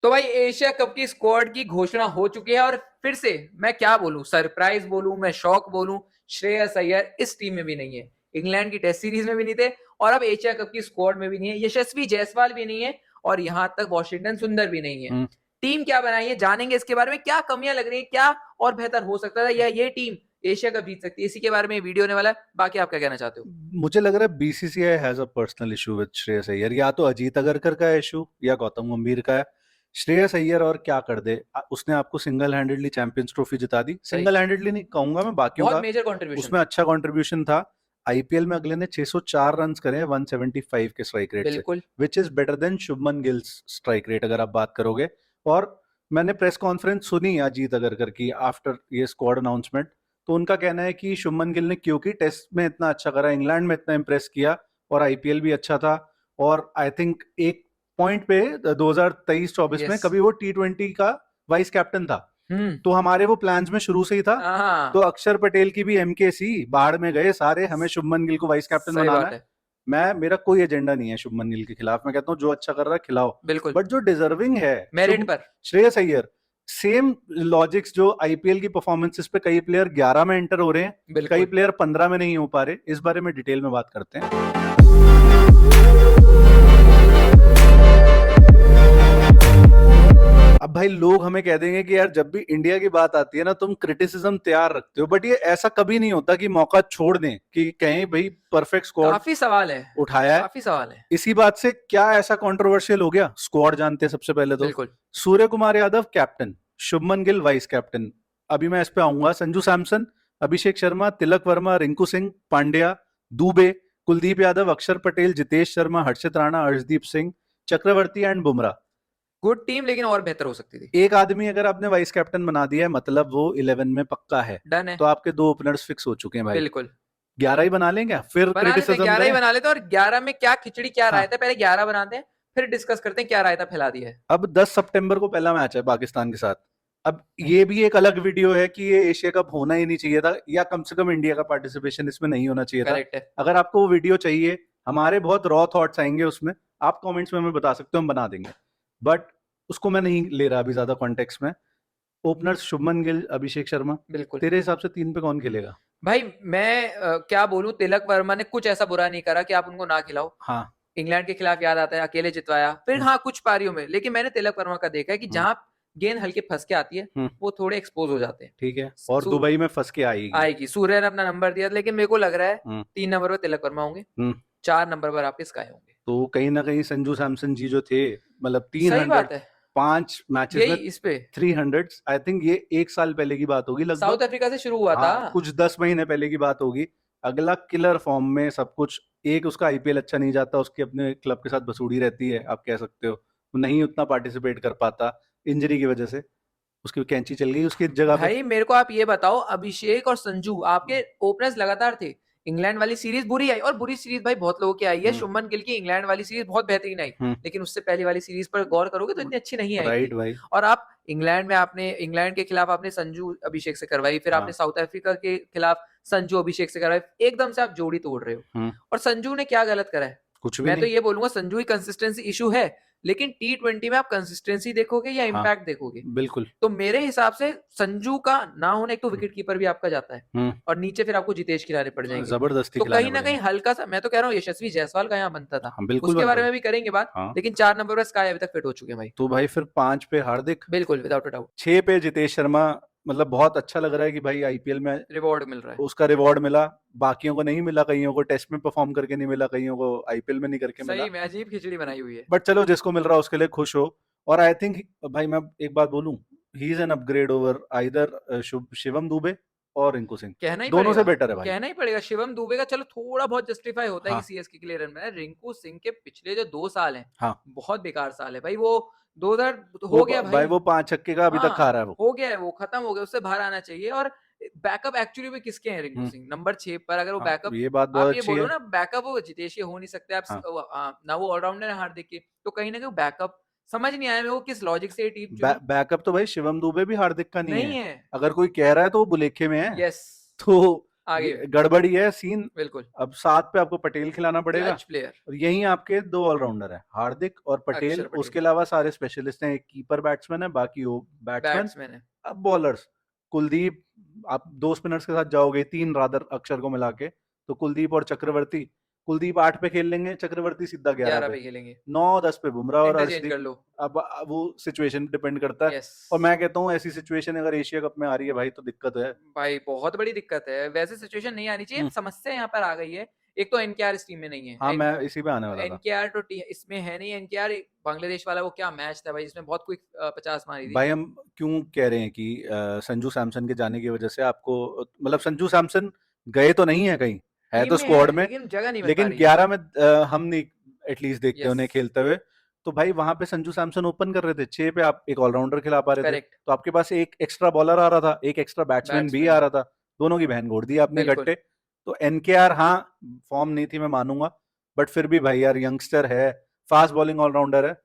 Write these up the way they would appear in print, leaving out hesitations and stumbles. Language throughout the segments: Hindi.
तो भाई एशिया कप की स्क्वाड की घोषणा हो चुकी है और फिर से मैं क्या बोलूं, सरप्राइज बोलूं, मैं शॉक बोलूं, श्रेयस अय्यर इस टीम में भी नहीं है, इंग्लैंड की टेस्ट सीरीज में भी नहीं थे और अब एशिया कप की स्क्वाड में भी नहीं है, यशस्वी जायसवाल भी नहीं है और यहां तक वॉशिंगटन सुंदर भी नहीं है। टीम क्या बनाई है, जानेंगे इसके बारे में, क्या कमियां लग रही है, क्या और बेहतर हो सकता था, या ये टीम एशिया कप जीत सकती है, इसी के बारे में वीडियो होने वाला है। बाकी आप क्या कहना चाहते हो? मुझे लग रहा है BCCI has a personal issue with Shreyas Iyer. या तो अजीत अगरकर का इशू या गौतम गंभीर का है। श्रेयस अय्यर और क्या कर दे, उसने आपको सिंगल हैंडेडली चैंपियंस ट्रॉफी जिता दी। सही, सिंगल हैंडेडली नहीं कहूंगा मैं, बाकियों बहुत का मेजर कंट्रीब्यूशन उसमें था। अच्छा कंट्रीब्यूशन था। आईपीएल में अगले ने 604 रन करे हैं 175 के स्ट्राइक रेट से, बिल्कुल। Which is better than Shubman Gill strike rate अगर आप बात करोगे। और मैंने प्रेस कॉन्फ्रेंस सुनी अजीत अगरकर की आफ्टर ये स्क्वाड अनाउंसमेंट, तो उनका कहना है कि शुभमन गिल ने क्योंकि टेस्ट में इतना अच्छा करा, इंग्लैंड में इतना इंप्रेस किया और आईपीएल भी अच्छा था, और आई थिंक एक पॉइंट पे 2023-24 में यस। कभी वो T20 का वाइस कैप्टन था, हम्म। तो हमारे वो प्लान्स में शुरू से ही था। तो हाँ, अक्षर पटेल की भी एमकेसी बाढ़ में गए सारे, हमें शुभमन गिल को वाइस कैप्टन सही बनाना बात है। है। मैं, मेरा कोई एजेंडा नहीं है शुभमन गिल के खिलाफ, मैं कहता हूँ जो अच्छा कर रहा है खिलाओ। बिल्कुल। बट जो डिजर्विंग है, मेरिट शुभ पर। श्रेयस अय्यर, सेम लॉजिक्स जो आईपीएल की परफॉर्मेंसेस पे कई प्लेयर 11 में एंटर हो रहे हैं, कई बिल्कुल। प्लेयर 15 में नहीं हो पा रहे, इस बारे में डिटेल में बात करते हैं। अब भाई लोग हमें कह देंगे कि यार जब भी इंडिया की बात आती है ना तुम क्रिटिसिज्म तैयार रखते हो, बट ये ऐसा कभी नहीं होता कि मौका छोड़ दें कि कहें भाई परफेक्ट स्क्वाड काफी सवाल है। उठाया है। काफी सवाल है। इसी बात से क्या ऐसा कंट्रोवर्शियल हो गया, स्क्वाड जानते हैं सबसे पहले तो। बिल्कुल। Surya Kumar Yadav captain, Shubman Gill vice captain, अभी मैं इस पे आऊंगा, संजू सैमसन, अभिषेक शर्मा, तिलक वर्मा, रिंकू सिंह, पांड्या, दुबे, कुलदीप यादव, अक्षर पटेल, जितेश शर्मा, हर्षित राणा, अर्शदीप सिंह, चक्रवर्ती एंड बुमराह। गुड टीम, लेकिन और बेहतर हो सकती थी। एक आदमी अगर आपने वाइस कैप्टन बना दिया है मतलब वो 11 में पक्का है, डन है। तो आपके दो ओपनर्स फिक्स हो चुके हैं भाई। बिल्कुल। 11 ही बना लेंगे, फिर बना लेते हैं, क्रिटिसिज्म 11 ही दें। बना लेते हैं, और 11 में क्या खिचड़ी क्या हाँ, रायता, पहले 11 बनाते हैं, फिर डिस्कस करते हैं क्या रायता फैला दिया है। अब 10 सितंबर को पहला मैच है पाकिस्तान के साथ। अब ये भी एक अलग वीडियो है कि ये एशिया कप होना ही नहीं चाहिए था, या कम से कम इंडिया का पार्टिसिपेशन इसमें नहीं होना चाहिए था। करेक्ट है। अगर आपको वो वीडियो चाहिए, हमारे बहुत रॉ थॉट्स आएंगे उसमें, आप कमेंट्स में हमें बता सकते हो, हम बना देंगे। बट उसको मैं नहीं ले रहा अभी ज्यादा कॉन्टेक्स्ट में। ओपनर्स शुभमन गिल, अभिषेक शर्मा, बिल्कुल। तेरे हिसाब से तीन पे कौन खेलेगा? भाई मैं क्या बोलूं, तिलक वर्मा ने कुछ ऐसा बुरा नहीं करा कि आप उनको ना खिलाओ। हाँ। इंग्लैंड के खिलाफ याद आता है, अकेले जितवाया, फिर हम्म, हाँ कुछ पारियों में, लेकिन मैंने तिलक वर्मा का देखा है कि हम्म, जहां गेंद हल्के फंस के आती है, हम्म, वो थोड़े एक्सपोज हो जाते हैं। ठीक है, और दुबई में फंस के आएगी। आएगी, सूर्य ने अपना नंबर दिया, लेकिन मेरे को लग रहा है हम्म, 3 नंबर पर तिलक वर्मा होंगे, हम्म। 4 नंबर पर आपके स्काई होंगे। तो कहीं ना कहीं संजू सैमसन जी जो थे, मतलब तीन सही हंड्रेड बात है। 5 मैचेस यही में इस पे 300, आई थिंक ये एक साल पहले की बात होगी लगभग। साउथ अफ्रीका से शुरू हुआ था। हाँ, कुछ 10 महीने पहले की बात होगी। अगला किलर फॉर्म में सब कुछ। एक उसका आईपीएल अच्छा नहीं जाता, उसकी अपने क्लब के साथ बसूड़ी रहती है, आप कह सकते हो। वो नहीं उतना पार्टिसिपेट कर पाता इंजरी की वजह से, उसकी कैंची चल गई उसकी जगह पे। भाई मेरे को आप ये बताओ, अभिषेक और संजू आपके ओपनर्स लगातार थे। इंग्लैंड वाली सीरीज बुरी आई, और बुरी सीरीज भाई बहुत लोगों की आई है, हम्म, शुभमन गिल की इंग्लैंड वाली सीरीज बहुत बेहतरीन आई, हम्म, लेकिन उससे पहले वाली सीरीज पर गौर करोगे तो इतनी अच्छी नहीं आई राइट थी। भाई। और आप इंग्लैंड में, आपने इंग्लैंड के खिलाफ आपने संजू अभिषेक से करवाई, फिर आपने हाँ। साउथ अफ्रीका के खिलाफ संजू अभिषेक से करवाई, एकदम से आप जोड़ी तोड़ रहे हो। हम्म। और संजू ने क्या गलत करा है? कुछ भी मैं तो नहीं। ये बोलूंगा संजू ही कंसिस्टेंसी इशू है, लेकिन T20 में आप कंसिस्टेंसी देखोगे या हाँ, इंपैक्ट देखोगे? बिल्कुल। तो मेरे हिसाब से संजू का ना होना, एक तो विकेट कीपर भी आपका जाता है, हम्म। और नीचे फिर आपको जितेश खिलाने पड़ जाएंगे। जबरदस्ती तो खिलाने कहीं ना कहीं पड़ेंगे। हल्का सा, मैं तो कह रहा हूँ यशस्वी जायसवाल का यहाँ बनता था। हाँ, बिल्कुल उसके बनता बारे था। में भी करेंगे बात, हाँ, लेकिन 4 नंबर पर स्काई अभी तक फिट हो चुके हैं भाई। तो भाई फिर 5 पे हार्दिक, बिल्कुल, विदाउट अ डाउट। 6 पे जितेश शर्मा। मतलब बहुत अच्छा लग रहा है कि भाई आईपीएल में रिवॉर्ड मिल रहा है। उसका रिवॉर्ड मिला। बाकियों को नहीं मिला, कईयों को टेस्ट में परफॉर्म करके नहीं मिला, कईयों को आईपीएल में नहीं करके मिला। सही में अजीब खिचड़ी बनाई हुई है। बट चलो, जिसको मिल रहा है उसके लिए खुश हो। और आई थिंक भाई मैं एक बात बोलूं, he is an upgrade over either Shivam Dubey और रिंकू सिंह। कहना ही दोनों पड़ेगा। से बेटर है भाई। कहना ही पड़ेगा, शिवम दुबे का चलो थोड़ा बहुत जस्टिफाई होता है कि हाँ, सीएसके के लिए रन बनाए, रिंकू सिंह के पिछले जो 2 साल हैं हाँ। बहुत बेकार साल है भाई। वो 2000 वो हो गया भाई भाई। वो 5 छक्के का अभी तक खा हाँ, रहा है वो। हो गया है, वो खत्म हो गया, उससे बाहर आना चाहिए। और बैकअप एक्चुअली में किसके हैं? रिंकू हम्म। सिंह नंबर 6 पर, अगर वो हाँ, बैकअप, ये बात आप बहुत ये अच्छी बोलो है। ना बैकअप वो जितेश ये हो नहीं सकते आप, हाँ, ना वो ऑलराउंडर है हार्दिक के, तो कहीं ना कहीं बैकअप समझ नहीं आया मेरे को किस लॉजिक से ये टीम चुनी। बैकअप तो भाई शिवम दुबे भी हार्दिक का नहीं नहीं है। है। अगर कोई कह रहा है तो वो बुलेखे में है। यस। तो आगे गड़बड़ी है सीन। बिल्कुल अब 7 पे आपको पटेल खिलाना पड़ेगा क्लच प्लेयर और यहीं आपके 2 ऑलराउंडर है, हार्दिक और पटेल। अक्षर पटेल उसके अलावा सारे स्पेशलिस्ट हैं, एक कीपर बैट्समैन है, बाकी वो बैट्समैन। बैट्समैन है। अब बॉलर्स कुलदीप, आप 2 स्पिनर्स के साथ जाओगे, 3 रादर अक्षर को मिला के, तो कुलदीप और चक्रवर्ती। कुलदीप 8 पे खेल लेंगे, चक्रवर्ती सीधा 11 11 पे, पे खेलेंगे, 9-10 पे बुमराह और इंटरचेंज अर्शदीप। कर लो। अब वो सिचुएशन डिपेंड करता है। यस और मैं कहता हूँ ऐसी सिचुएशन अगर एशिया कप में आ रही है भाई तो दिक्कत है। भाई बहुत बड़ी दिक्कत है, वैसे सिचुएशन नहीं आनी चाहिए। समस्या यहाँ पर आ गई है, एक तो एनकेआर इस टीम में नहीं हाँ, है। मैं इसी पे आने वाला था। एनकेआर तो इसमें है नहीं। एनकेआर बांग्लादेश वाला वो क्या मैच था भाई, जिसमें बहुत क्विक 50 मारी थी। भाई हम क्यों कह रहे हैं कि संजू सैमसन के जाने की वजह से आपको, मतलब संजू सैमसन गए तो नहीं है कहीं, है टीम तो में स्क्वाड है में, लेकिन जगह नहीं मिल पा लेकिन रही। 11 में हम नहीं एटलीस्ट देखते यस उन्हें खेलते हुए। तो भाई वहां पे संजू सैमसन ओपन कर रहे थे, 6 पे आप एक ऑलराउंडर खिला पा रहे थे, करेक्ट तो आपके पास एक एक्स्ट्रा बॉलर आ रहा था, एक एक्स्ट्रा बैट्समैन भी बैट्समैन आ रहा था, दोनों की बहन घोड़ दी आपने बिल्कुल। इकट्ठे। तो एनकेआर हाँ फॉर्म नहीं थी मैं मानूंगा, बट फिर भी भाई यार यंगस्टर है, फास्ट बॉलिंग ऑलराउंडर है,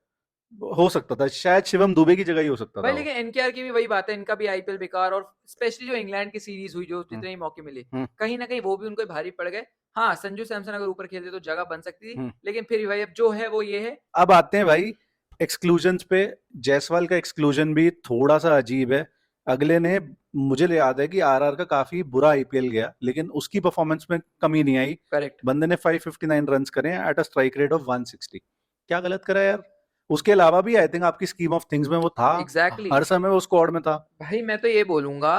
हो सकता था शायद शिवम दुबे की जगह ही हो सकता भाई था वो। लेकिन एनकेआर की भी वही बात है, इनका भी आईपीएल बेकार, और स्पेशली जो इंग्लैंड की सीरीज हुई, जो हम्म, जितने ही मौके मिले हम्म, कहीं ना कहीं वो भी उनको भारी पड़ गए। हाँ संजू सैमसन अगर ऊपर खेलते तो जगह बन सकती थी, हम्म। लेकिन फिर भी भाई अब जो है वो ये है। अब आते हैं भाई एक्सक्लूजन्स पे। जायसवाल का एक्सक्लूजन भी थोड़ा सा अजीब है। अगले ने, मुझे याद है कि आरआर का काफी बुरा आईपीएल गया, लेकिन उसकी परफॉर्मेंस में कमी नहीं आई। करेक्ट बंदे ने 559 रन्स करे at a strike rate of 160। क्या गलत करा यार? उसके अलावा भी आई थिंक आपकी स्कीम ऑफ थिंग्स में वो था, एग्जैक्टली हर समय वो स्क्वाड में था। भाई मैं तो ये बोलूंगा,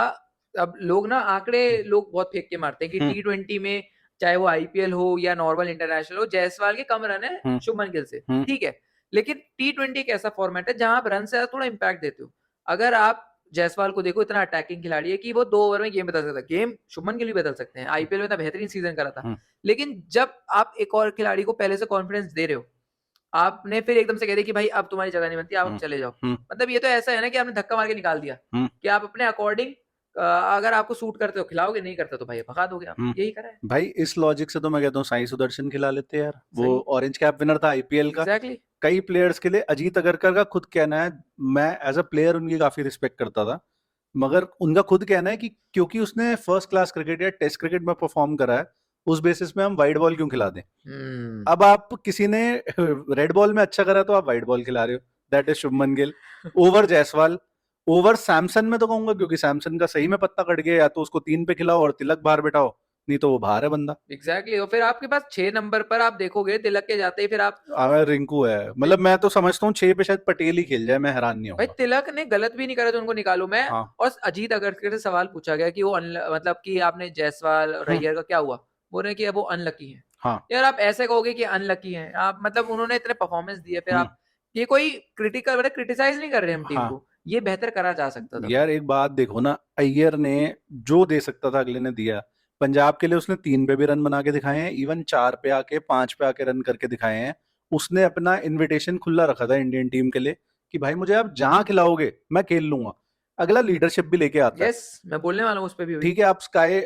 अब लोग ना आंकड़े लोग बहुत फेंक के मारते हैं कि हम्म, T20 में चाहे वो आईपीएल हो या नॉर्मल इंटरनेशनल हो, जायसवाल के कम रन है हम्म, शुभमन गिल से, हम्म, ठीक है। लेकिन T20 एक ऐसा फॉर्मेट है जहां आप रन से थोड़ा इंपैक्ट देते हो। अगर आप जायसवाल को देखो, इतना अटैकिंग खिलाड़ी है कि वो 2 ओवर में गेम बदल सकता है। गेम शुभमन गिल भी बदल सकते हैं, आईपीएल में तो बेहतरीन सीजन करा था। हम्म, लेकिन जब आप एक और खिलाड़ी को पहले से कॉन्फिडेंस दे रहे हो, आपने फिर एकदम से कह दिया कि भाई अब तुम्हारी जगह नहीं बनती, आप हम्म, चले जाओ। हम्म, मतलब ये तो ऐसा है ना कि आपने धक्का मार के निकाल दिया हम्म, कि आप अपने अकॉर्डिंग, अगर आपको सूट करते हो खिलाओगे, नहीं करते तो भाई भगा दोगे आप, हम्म। यही करा है। भाई इस लॉजिक से तो मैं कहता हूँ साई सुदर्शन खिला लेते यार, वो सही ऑरेंज कैप विनर था आईपीएल का। एग्जैक्टली कई प्लेयर्स के लिए अजीत अगरकर का खुद कहना है, मैं एज अ प्लेयर उनकी काफी रिस्पेक्ट करता था, मगर उनका खुद कहना है कि क्योंकि उसने फर्स्ट क्लास क्रिकेट या टेस्ट क्रिकेट में परफॉर्म करा है, उस बेसिस में हम वाइड बॉल क्यों खिला दें। अब आप किसी ने रेड बॉल में अच्छा करा तो आप वाइट बॉल खिला रहे हो, that is Shubman Gill over Jaiswal, over Samson में तो कहूंगा, क्योंकि सैमसन का सही में पत्ता कट गया, या तो उसको 3 पे खिलाओ और तिलक बाहर बैठाओ, नहीं तो वो बाहर है बंदा। एग्जैक्टली। और फिर आपके पास 6 नंबर पर आप देखोगे तिलक के जाते ही फिर आप, रिंकू है, मतलब मैं तो समझता हूँ 6 पे शायद पटेल ही खेल जाए, मैं हैरान नहीं भाई होऊंगा। तिलक ने गलत भी नहीं करा तो उनको निकालो। मैं हाँ। और अजीत अगरकर से सवाल पूछा गया कि वो मतलब कि आपने जायसवाल और हम्म, रैयर का क्या हुआ, बोल रहे हैं कि वो अनलकी है। हाँ। यार आप ऐसे कहोगे कि अनलकी हैं आप, मतलब उन्होंने इतने परफॉर्मेंस दिए, फिर हम्म, आप ये कोई क्रिटिकल मतलब क्रिटिसाइज नहीं कर रहे हम टीम हाँ। को, ये बेहतर करा जा सकता था। यार एक बात देखो ना, अय्यर ने जो दे सकता था अगले ने दिया। पंजाब के लिए उसने 3 पे भी रन बना के दिखाए हैं, इवन 4 पे आके 5 पे आके रन करके दिखाए हैं। उसने अपना इनविटेशन खुला रखा था इंडियन टीम के लिए कि भाई मुझे आप जहां खिलाओगे मैं खेल लूंगा। अगला लीडरशिप भी लेके आता है। यस मैं बोलने वाला हूँ उस पर भी अभी। ठीक है, आप स्काई,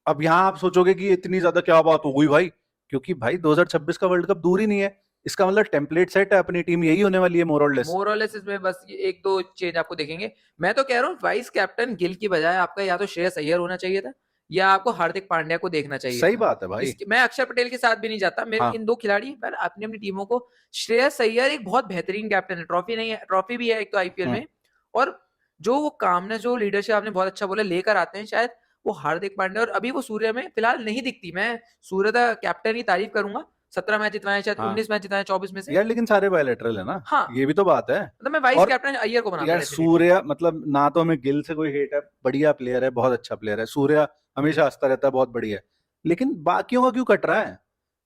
अब यहाँ आप सोचोगे कि इतनी ज्यादा क्या बात हो गई भाई, क्योंकि भाई 2026 का वर्ल्ड कप दूर ही नहीं है। इसका मतलब टेम्पलेट सेट है, अपनी टीम यही होने वाली है मोर और लेस। मोर और लेस इसमें बस ये 1-2 चेंज आपको देखेंगे। मैं तो कह रहा हूँ वाइस कैप्टन गिल की बजाय आपका या तो श्रेयस अय्यर होना चाहिए था, या आपको हार्दिक पांड्या को देखना चाहिए सही था। बात है भाई। इसके मैं अक्षर पटेल के साथ भी नहीं जाता, मेरे हाँ। इन 2 खिलाड़ी पर अपनी अपनी टीमों को। श्रेयस अय्यर एक बहुत बेहतरीन कैप्टन है, ट्रॉफी नहीं है, ट्रॉफी भी है एक तो आईपीएल हम्म, में, और जो वो कामनेस, जो लीडरशिप आपने बहुत अच्छा बोला लेकर आते हैं, शायद वो हार्दिक पांड्या और अभी वो सूर्य में फिलहाल नहीं दिखती। मैं सूर्य का कैप्टन ही तारीफ करूंगा, 17 मैच जितवाए, शायद हाँ 19 मैच जितवाए 24 में से। यार, लेकिन सारे बायलैटरल है ना, हाँ ये भी तो बात है। मतलब मैं वाइस और कैप्टन अय्यर को बनाता यार डेफिनेटली। सूर्या, मतलब ना तो हमें गिल से कोई हेट है, बढ़िया प्लेयर है, बहुत अच्छा प्लेयर है सूर्या, हमेशा हंसता रहता है, बहुत बढ़िया है। लेकिन बाकियों का क्यों कट रहा है?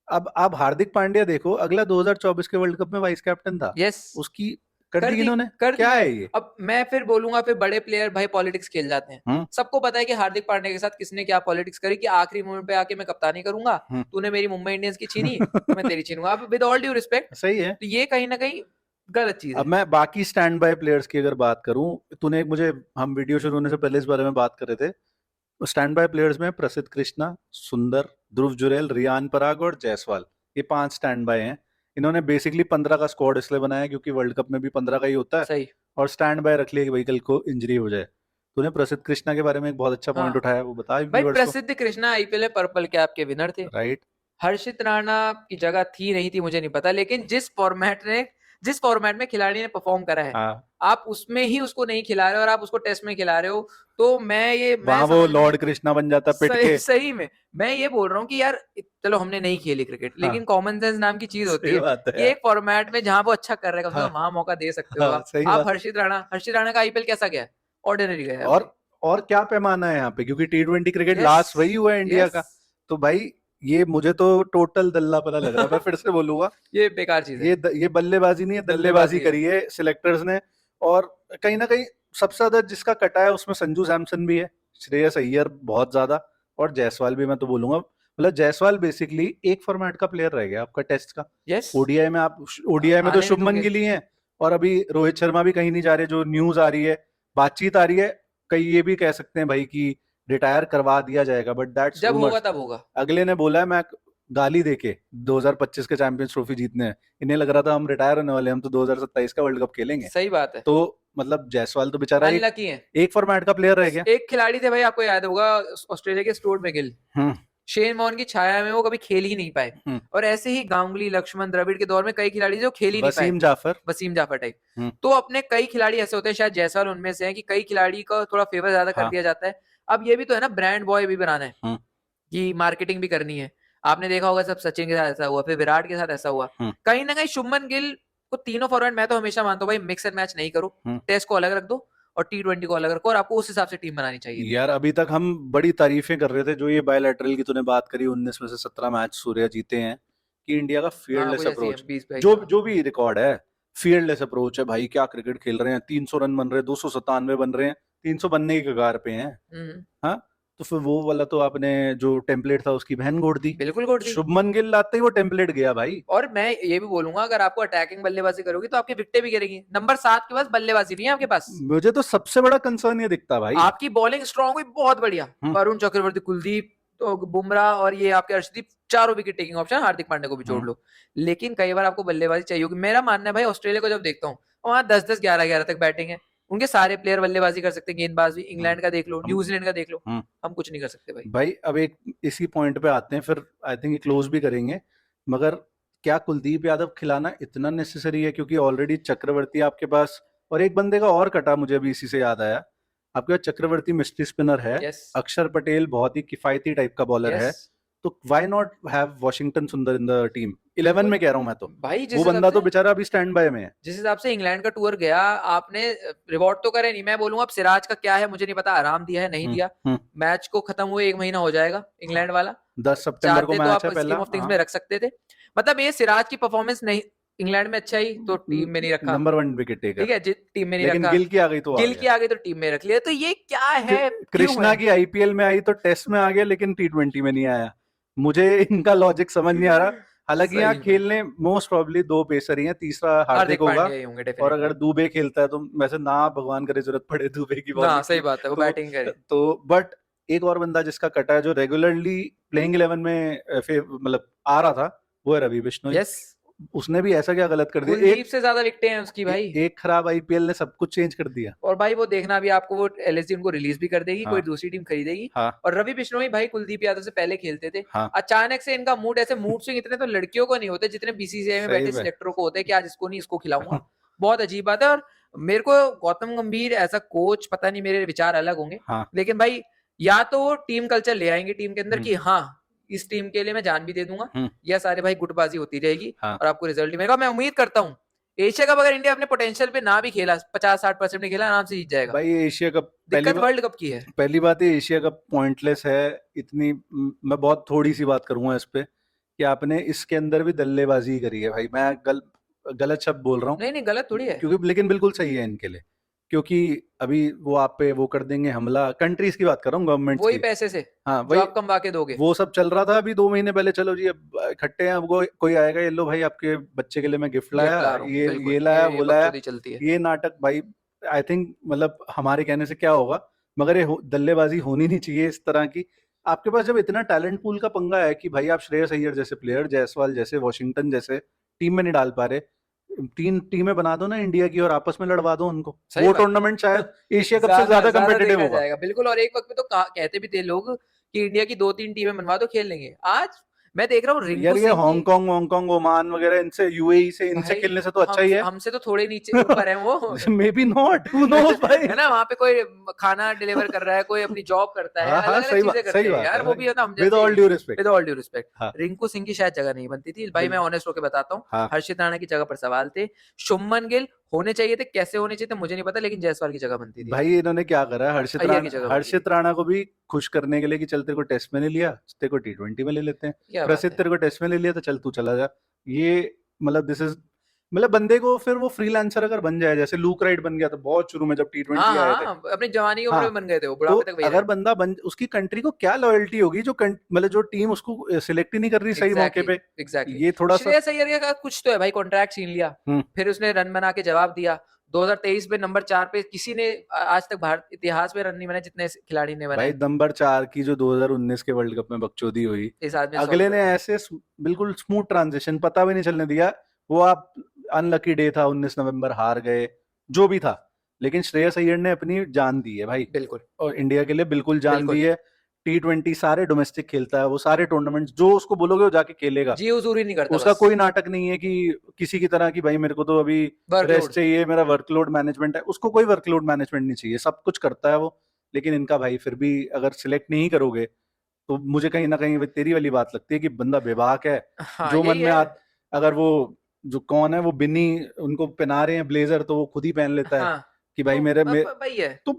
अब आप हार्दिक पांड्या देखो, अगला 2024 के वर्ल्ड कप में वाइस कैप्टन था, यस उसकी कर कर दी दी, इन्होंने। कर दी। क्या है ये? अब मैं फिर बोलूंगा, फिर बड़े प्लेयर भाई पॉलिटिक्स खेल जाते हैं। हम्म, सबको पता है कि हार्दिक पांड्या के साथ किसने क्या पॉलिटिक्स करी, कि आखिरी मोमेंट पे आके मैं कप्तानी करूंगा, हम्म। तूने मेरी मुंबई इंडियंस की छीनी तो मैं तेरी छीनूंगा। अब विद ऑल ड्यू रिस्पेक्ट, सही है। तो ये कहीं ना कहीं गलत चीज अब है। मैं बाकी स्टैंड बाय प्लेयर्स की अगर बात करूं, तूने एक मुझे, हम वीडियो शुरू होने से पहले इस बारे में बात कर रहे थे, स्टैंड बाय प्लेयर्स में प्रसिद्ध कृष्णा, सुंदर, ध्रुव जुरैल, रियान पराग और जायसवाल, ये 5 स्टैंड बाय हैं। इन्होंने बेसिकली 15 का स्क्वाड इसलिए बनाया क्योंकि वर्ल्ड कप में भी 15 का ही होता है, सही और स्टैंड बाय रख लिया कि भाई कल को इंजरी हो जाए। तूने प्रसिद्ध कृष्णा के बारे में एक बहुत अच्छा पॉइंट हाँ उठाया, वो बता भाई, व्यूअर्स को। प्रसिद्ध कृष्णा आईपीएल में पर्पल कैप के विनर थे। राइट। हर्षित राणा की जगह थी नहीं थी मुझे नहीं पता, लेकिन जिस फॉर्मेट में खिलाड़ी ने परफॉर्म करा है, हाँ, आप उसमें ही उसको नहीं खिला रहे हो और आप उसको टेस्ट में खिला रहे हो, तो मैं वहां वो समझ नहीं लॉर्ड सकता। कृष्णा बन जाता पिट सही के। सही में मैं ये बोल रहा हूँ कि यार चलो हमने नहीं खेली क्रिकेट, हाँ, लेकिन कॉमन सेंस नाम की चीज होती सही है बात है कि यार। एक फॉर्मेट में जहां वो अच्छा कर रहा है कम से हाँ, कम वहां मौका दे सकते हो हाँ, आप। सही आप बात। हर्षित राणा का आईपीएल कैसा गया? ऑर्डिनरी गया है भाई। और क्या पैमाना है यहाँ पे, क्योंकि T20 क्रिकेट यस लास्ट वही हुआ है इंडिया यस, का। तो भाई ये मुझे तो टोटल दल्ला पता लग रहा है, मैं फिर से बोलूंगा, ये बेकार चीज है, ये बल्लेबाजी नहीं है, दल्लेबाजी दल्लेबाजी है। करी है सिलेक्टर्स ने। और कहीं ना कहीं सबसे ज्यादा जिसका कटा है उसमें संजू सैमसन भी है, श्रेयस अय्यर बहुत ज्यादा, और जायसवाल भी मैं तो बोलूंगा। मतलब जायसवाल बेसिकली एक फॉर्मेट का प्लेयर रह गया आपका टेस्ट का। यस, ओडीआई में ओडीआई में तो आने नहीं शुभमन दूंगे। गिल ही हैं, और अभी रोहित शर्मा भी कहीं नहीं जा रहे, जो न्यूज आ रही है, बातचीत आ रही है, कई ये भी कह सकते हैं भाई कि रिटायर करवा दिया जाएगा, बट दैट्स जब होगा रूमर्स। तब होगा। अगले ने बोला है मैं गाली देके 2025 के चैंपियंस ट्रॉफी जीतने हैं, इन्हें लग रहा था हम रिटायर होने वाले हैं, हम तो 2027 का वर्ल्ड कप खेलेंगे। सही बात है। तो मतलब जायसवाल तो बेचारा एक अनलकी है। एक फॉर्मेट का प्लेयर रह गया। एक खिलाड़ी थे भाई, आपको याद होगा, ऑस्ट्रेलिया के स्टुअर्ट मैगिल, हम्म शेन वॉर्न की छाया में वो कभी खेल ही नहीं पाए। हम्म और ऐसे ही गांगुली, लक्ष्मण, द्रविड़ के दौर में कई खिलाड़ी जो खेल ही नहीं पाए। वसीम जाफर। वसीम जाफर टाइप। हम्म तो अपने कई खिलाड़ी ऐसे होते हैं, शायद जायसवाल उनमें से है, कि कई खिलाड़ी का थोड़ा फेवर ज्यादा कर हाँ। दिया जाता है। अब ये भी तो है ना, ब्रांड बॉय भी बनाना है, हम्म कि मार्केटिंग भी करनी है। आपने देखा होगा सब, सचिन के साथ ऐसा हुआ, फिर विराट के साथ ऐसा हुआ। हम्म कहीं ना कहीं शुभमन गिल को तीनों फॉर्मेट, मैं तो हमेशा मानता हूँ भाई, मिक्स एंड मैच नहीं करो। हम्म टेस्ट को अलग रख दो और T20 को अलग रखो, और आपको उस हिसाब से टीम बनानी चाहिए थी। यार अभी तक हम बड़ी तारीफें कर रहे थे, जो ये बायलैटरल की तूने बात करी, 19 में से 17 मैच सूर्या जीते हैं, कि इंडिया का हाँ फील्डलेस कुछ ऐसी है, अप्रोच, 20-22। जो भी रिकॉर्ड है, फील्डलेस अप्रोच है भाई, क्या क्रिकेट खेल रहे हैं, 300 रन बन रहे हैं, 297 बन रहे हैं, 300 बनने की कगार पे हैं। हम्म, हाँ, तो फिर वो वाला तो आपने जो टेम्पलेट था उसकी बहन गोड़ दी। बिल्कुल गोड दी। शुभमन गिल लाते ही वो टेम्पलेट गया भाई। और मैं ये भी बोलूंगा, अगर आपको अटैकिंग बल्लेबाजी करोगी तो आपकी विकेटें भी गिरेगी। नंबर 7 के पास बल्लेबाजी नहीं है आपके पास। मुझे तो सबसे बड़ा कंसर्न ये दिखता भाई। आपकी बॉलिंग स्ट्रांग हुई बहुत बढ़िया, हम्म वरुण चक्रवर्ती, कुलदीप, तो बुमराह और ये आपके अर्शदीप, चारों wicket taking option, Hardik Pandya को भी जोड़ हम्म लो। लेकिन कई बार आपको बल्लेबाजी चाहिए होगी। मेरा मानना है भाई, ऑस्ट्रेलिया को जब देखता हूँ, वहां 10-10, 11-11 तक बैटिंग है, उनके सारे प्लेयर बल्लेबाजी कर सकते हैं, गेंदबाज भी। हम्म इंग्लैंड का देख लो, हम न्यूजीलैंड का देख लो, हम्म हम कुछ नहीं कर सकते भाई। भाई अब एक इसी पॉइंट पे आते हैं, फिर आई थिंक क्लोज भी करेंगे, मगर क्या कुलदीप यादव खिलाना इतना नेसेसरी है? क्योंकि ऑलरेडी चक्रवर्ती आपके पास, और एक बंदे का और कटा मुझे अभी इसी से याद आया, आपके पास चक्रवर्ती मिस्ट्री स्पिनर है, यस अक्षर पटेल बहुत ही किफायती टाइप का बॉलर यस, है, तो व्हाई नॉट हैव वॉशिंगटन सुंदर इन द टीम 11 बिल्कुल में, कह रहा हूं मैं तो। भाई। वो बंदा तो बेचारा अभी स्टैंड बाय में है। जिस हिसाब से इंग्लैंड का टूर गया, आपने रिवॉर्ड तो करे नहीं। मैं बोलूंगा अब सिराज का क्या है मुझे नहीं पता, आराम दिया है नहीं दिया। हम्म मैच को खत्म हुए 1 महीना हो जाएगा, इंग्लैंड वाला 10 सितंबर को चाहते तो मैच आप है स्कीम पहला। ऑफ थिंग्स हाँ, में रख सकते थे। मतलब ये सिराज की परफॉर्मेंस नहीं, इंग्लैंड में अच्छा ही तो टीम में नहीं रखा। नंबर 1 विकेट टेकर, ठीक है, टीम में नहीं लेकिन रखा। गिल की आ गई तो आ गिल गया। की आगे तो टीम में रख लिया, तो ये क्या है, क्यों कृष्णा है? की आईपीएल में आई तो टेस्ट में आ गया, लेकिन T20 में नहीं आया। मुझे इनका लॉजिक समझ नहीं आ रहा। हालांकि यहाँ सही में खेलने मोस्ट प्रोबेबली दो पेसर ही हैं, तीसरा हार्दिक हार्दिक होगा, पांड्या ही होंगे और अगर डेफिनेटली। दुबे खेलता है तो वैसे ना भगवान करे जरूरत पड़े दुबे की ना बॉलिंग सही की। बात है, वो तो बैटिंग करे। बट एक और बंदा जिसका कटा है, जो रेगुलरली प्लेइंग 11 में मतलब आ रहा था, वो है रवि बिश्नोई। यस, उसने भी ऐसा क्या गलत कर दिया? कुलदीप से ज्यादा विकेटें हैं उसकी भाई। एक खराब आईपीएल ने सब कुछ चेंज कर दिया। और भाई वो देखना भी, आपको वो एलएसजी उनको रिलीज भी कर देगी, हाँ कोई दूसरी टीम खरीदेगी। हाँ और रवि बिश्नोई भाई कुलदीप यादव से पहले खेलते थे। हाँ, अचानक से इनका मूड, ऐसे मूड स्विंग इतने तो लड़कियों को नहीं होते जितने बीसीसीआई में सही बैठे में। सिलेक्टरों को होते हैं, कि आज इसको नहीं इसको खिलाऊंगा। बहुत अजीब बात है। और मेरे को गौतम गंभीर ऐसा कोच, पता नहीं, मेरे विचार अलग होंगे, हाँ लेकिन भाई या तो वो टीम कल्चर ले आएंगे टीम के अंदर, हम्म कि हाँ इस टीम के लिए मैं जान भी दे दूंगा, हम्म या सारे भाई गुटबाजी होती रहेगी हाँ और आपको रिजल्ट ही मिलेगा। मैं उम्मीद करता हूँ एशिया कप अगर इंडिया अपने पोटेंशियल पे ना भी खेला, 50-60% नहीं खेला, आराम से जीत जाएगा। भाई एशिया कप दिक्कत वर्ल्ड कप की है। पहली बात है, एशिया कप पॉइंटलेस है इतनी। मैं बहुत थोड़ी सी बात करूंगा इस पे, कि आपने इसके अंदर भी दल्लेबाजी करी है भाई। मैं गलत शब्द बोल रहा हूँ, नहीं नहीं, गलत थोड़ी है। क्योंकि लेकिन बिल्कुल सही है इनके लिए, क्योंकि अभी वो आप पे वो कर देंगे हमला, कंट्रीज की बात कर रहा हूँ, गवर्नमेंट्स वही की। पैसे से हाँ जो वही, आप कमवा के दोगे। वो सब चल रहा था अभी 2 महीने पहले, चलो जी अब इकट्ठे हैं, अब कोई आएगा, ये लो भाई आपके बच्चे के लिए मैं गिफ्ट लाया, गिफ्ट ला रहा हूँ, ये बिल्कुल, लाया ये वो लाया, बकचोदी चलती है। ये नाटक भाई। आई थिंक मतलब हमारे कहने से क्या होगा, मगर ये दल्लेबाजी होनी नहीं चाहिए इस तरह की। आपके पास जब इतना टैलेंट पूल का पंगा है कि भाई आप श्रेयस अय्यर जैसे प्लेयर, जायसवाल जैसे, वॉशिंगटन जैसे टीम में नहीं डाल पा रहे, तीन टीमें बना दो ना इंडिया की और आपस में लड़वा दो उनको, सही वो बात। टूर्नामेंट शायद एशिया कप से ज्यादा कम्पिटिटिव देखा होगा। जाएगा बिल्कुल। और एक वक्त में तो कहते भी थे लोग कि इंडिया की 2-3 टीमें बनवा दो, खेल लेंगे। आज मैं देख रहा हूँ रिंकू यार ये सिंह की, हांगकांग ओमान वगैरह इनसे, यूएई से, इनसे भाई खेलने से तो अच्छा ही है। हमसे तो थोड़े नीचे ऊपर है वो। May be not, who knows भाई। है ना, वहां पे कोई खाना डिलीवर कर रहा है, कोई अपनी जॉब करता है, हाँ हाँ, अलग अलग चीजें करते सही हैं बात यार, है वो भाई, भी है ना हम विद जैसे all he. Due respect. With all due respect, हाँ रिंकू सिंह की शायद जगह नहीं बनती थी भाई, मैं ऑनेस्ट होकर बताता हूँ। हाँ हर्षित राणा की जगह पर सवाल थे। शुभमन गिल होने चाहिए थे, कैसे होने चाहिए थे मुझे नहीं पता, लेकिन जायसवाल की जगह बनती थी। भाई, इन्होंने क्या करा है, अय्यर की जगह बनती थी। हर्षित राणा को भी खुश करने के लिए कि चल तेरे को टेस्ट में नहीं लिया, तेरे को T20 में ले लेते हैं। क्या बात प्रसिद्ध है। तेरे को टेस्ट में ले लिया तो चल तू चला जा। ये मतलब दिस इज, मतलब बंदे को फिर वो फ्रीलांसर अगर बन जाए, जैसे लूक राइट बन गया था बहुत शुरू में जब हाँ T20 आए थे। हाँ, अपनी जवानी की उम्र हाँ, में बन गए थे वो, तो बुढ़ापे तक वही अगर रहे। बंदा बन, उसकी कंट्री को क्या लॉयल्टी होगी जो मतलब जो टीम उसको सिलेक्ट ही नहीं कर रही सही मौके एग्जैक्टली पे। एग्जैक्टली। ये थोड़ा सा श्रेयस अय्यर का कुछ तो है भाई, कॉन्ट्रैक्ट छीन लिया, हम्म फिर उसने रन बना के जवाब दिया। 2023 में नंबर 4 पे किसी ने आज तक भारत इतिहास में रन नहीं बनाए जितने इस खिलाड़ी ने भाई, बनाए। नंबर 4 की जो 2019 के वर्ल्ड कप में बकचोदी हुई, इस आदमी ने अगले सॉल्व ने कर ऐसे बिल्कुल स्मूथ ट्रांजिशन पता भी नहीं चलने दिया। वो आप अनलकी डे था, 19 नवंबर हार गए, जो भी था, लेकिन श्रेयस अय्यर ने अपनी जान दी है भाई, बिल्कुल और इंडिया के लिए बिल्कुल जान दी बिल्कुल। है। T20 सारे डोमेस्टिक खेलता है वो, सारे टूर्नामेंट जो उसको बोलोगे वो जाके खेलेगा। जी हजूरी नहीं करता उसका बस। कोई नाटक नहीं है कि किसी की तरह कि भाई मेरे को तो अभी रेस्ट वर्कलोड। चाहिए, मेरा वर्कलोड मैनेजमेंट है। उसको कोई वर्कलोड मैनेजमेंट नहीं चाहिए, सब कुछ करता है वो। लेकिन इनका भाई फिर भी अगर सिलेक्ट नहीं करोगे तो मुझे कहीं ना कहीं तेरी वाली बात लगती है कि बंदा बेबाक है। हाँ जो मन यही में है। अगर वो जो कौन है वो बिन्नी उनको पहना रहे हैं ब्लेजर, तो वो खुद ही पहन लेता है हाँ कि भाई तो भाई है तो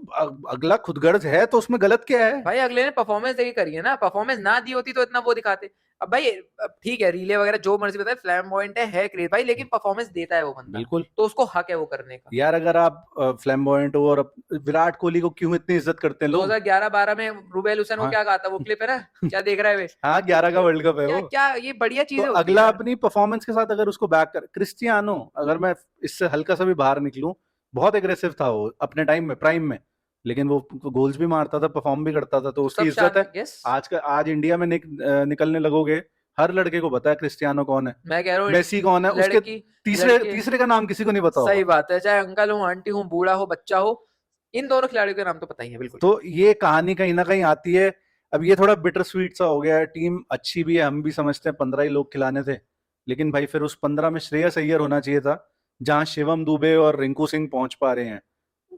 अगला खुदगर्ज है तो उसमें गलत क्या है। भाई, अगले ने परफॉर्मेंस देखी करी है ना, परफॉर्मेंस ना दी होती तो इतना वो दिखाते। अब भाई अब ठीक है, रीले वगैरह जो मर्जी बताए, फ्लैम्बॉयंट है क्रेज भाई, लेकिन परफॉर्मेंस देता है वो बंदा, बिल्कुल तो उसको हक है वो करने का। यार, अगर आप फ्लैम्बॉयंट हो, और विराट कोहली को क्यों इतनी इज्जत करते हैं लोग। 2011-12 में रूबेल हुसैन को हाँ क्या कहा था, वो क्लिप है ना, क्या देख रहा है वे। हाँ, 11 का वर्ल्ड कप है क्या वो। क्या ये बढ़िया तो चीजें होती है अगला यार। अपनी परफॉर्मेंस के साथ अगर उसको बैक कर, क्रिस्टियानो, अगर मैं इससे हल्का सा भी बाहर निकलूं, बहुत एग्रेसिव था वो अपने टाइम में, प्राइम में, लेकिन वो गोल्स भी मारता था, परफॉर्म भी करता था, तो उसकी सब इज्जत है। यस। आज इंडिया में निकलने लगोगे, हर लड़के को पता है क्रिस्टियानो कौन है, मैं कह रहा हूँ मेसी कौन है, उसके लड़की तीसरे लड़के, तीसरे का नाम किसी को नहीं पता होगा। सही बात है, चाहे अंकल हो, आंटी हो, बूढ़ा हो, बच्चा हो, इन दोनों खिलाड़ियों के नाम तो पता ही है बिल्कुल। तो ये कहानी कहीं ना कहीं आती है। अब ये थोड़ा बिटर स्वीट सा हो गया है, टीम अच्छी भी है, हम भी समझते हैं 15 ही लोग खिलाने थे, लेकिन भाई फिर उस 15 में श्रेयस अय्यर होना चाहिए था। जहां शिवम दुबे और रिंकू सिंह पहुंच पा रहे हैं,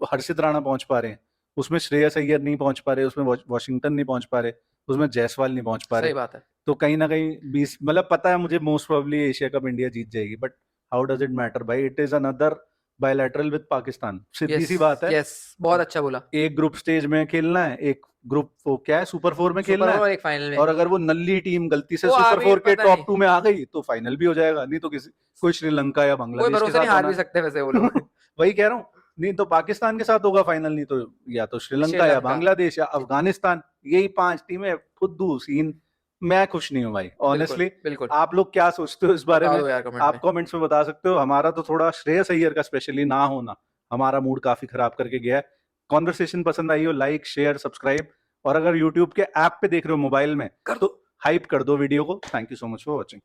हर्षित राणा पहुंच पा रहे हैं, उसमें श्रेयस अय्यर नहीं पहुंच पा रहे, उसमें वॉशिंगटन नहीं पहुंच पा रहे, उसमें जायसवाल नहीं पहुंच पा रहे। सही बात है। तो कहीं ना कहीं 20, मतलब पता है मुझे most probably Asia cup India जीत जाएगी, but how does it matter भाई, it is another bilateral with Pakistan, सीधी यस सी बात है। यस, बहुत अच्छा बोला। एक ग्रुप स्टेज में खेलना है, एक ग्रुप वो क्या है सुपर 4 में सुपर खेलना है, ओवर एक फाइनल में, और अगर वो नल्ली टीम गलती से वो आ सुपर भी 4 के पता नहीं, टॉप 2 में आ गई तो फाइनल भी हो जाएगा, नहीं तो किसी कोई श्रीलंका या कोई बांग्लादेश के भरोसा नहीं, साथ हार होना भी सकते हैं वैसे वो है। लोग। वही कह रहा हूँ, नहीं तो पाकिस्तान के साथ होगा फाइनल, नहीं तो या तो श्रीलंका या श्रीलंका। बांग्लादेश या अफगानिस्तान, यही 5 टीमें। फुद्दू सीन, मैं खुश नहीं हूँ भाई बिल्कुल ऑनेस्टली। बिल्कुल। आप लोग क्या सोचते हो इस बारे बता में, दो यार कमेंट आप में। कमेंट्स में बता सकते हो। हमारा तो थोड़ा श्रेयस अय्यर का स्पेशली ना होना हमारा मूड काफी खराब करके गया है। कॉन्वर्सेशन पसंद आई हो, लाइक शेयर सब्सक्राइब, और अगर यूट्यूब के ऐप पे देख रहे हो मोबाइल में, कर तो हाइप कर दो वीडियो को। Thank you so much for watching.